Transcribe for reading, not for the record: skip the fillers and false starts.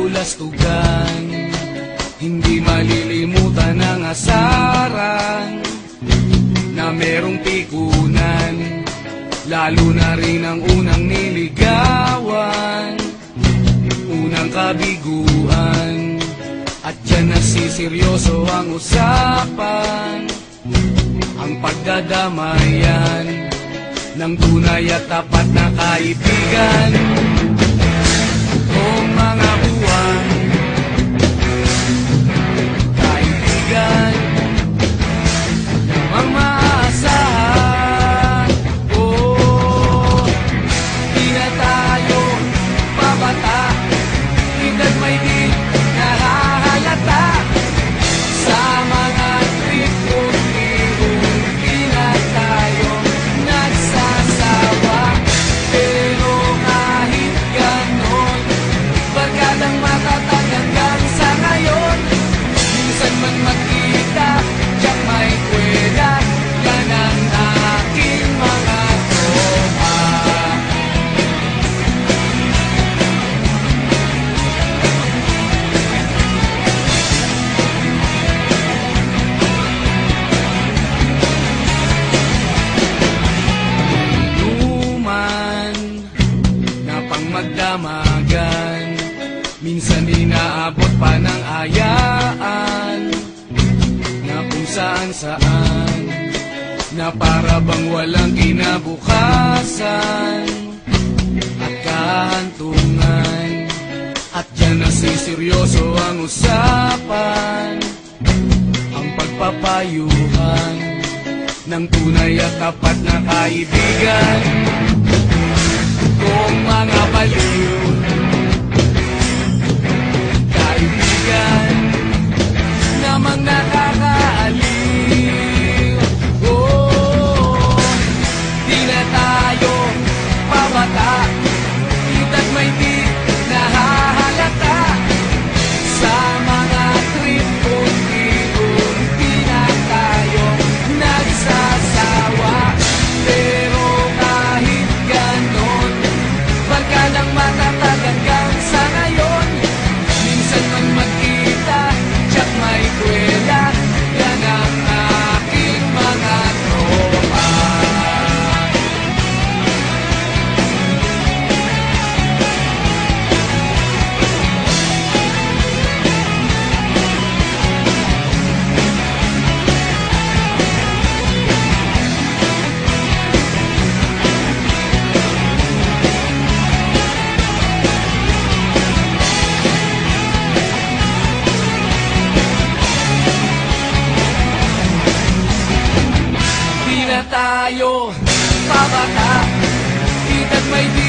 kabulastugan. Hindi malilimutan ang asaran na merong pikunan, lalo na rin ang unang niligawan, unang kabiguan. At dyan nagsiseryoso ang usapan, ang pagdadamayan ng tunay at tapat na kaibigan. Kung mga buwan, kaibigan, namang maasahan. Oh, di na tayo babata, edad may di nahahalata. Sa mga trip kung di na tayo nagsasawa. Pero kahit ganon, barkadang matatag hanggang sa ngayon. Minsan man magkita, tiyak may kwela, yan ang aking mga tropa. Inuman na pang magdamagan, minsan inaabot pa ng ayaan, na kung saan-saan, na para bang walang kinabukasan at kahantungan. At dyan nagsiseryoso ang usapan, ang pagpapayuhan ng tunay at tapat na kaibigan. Kung mga baliw, kaibigan, namang nakakaaliw. Oh, di na tayo pabata, edad may di nahahalata. Sa mga trip unti-unti na tayo nagsasawa. Pero kahit ganon, barkadang matatag hanggang sa ngayon. Minsan man magkita, tiyak may kwela, yan ang aking mga tropa. Di na tayo pabata, edad may di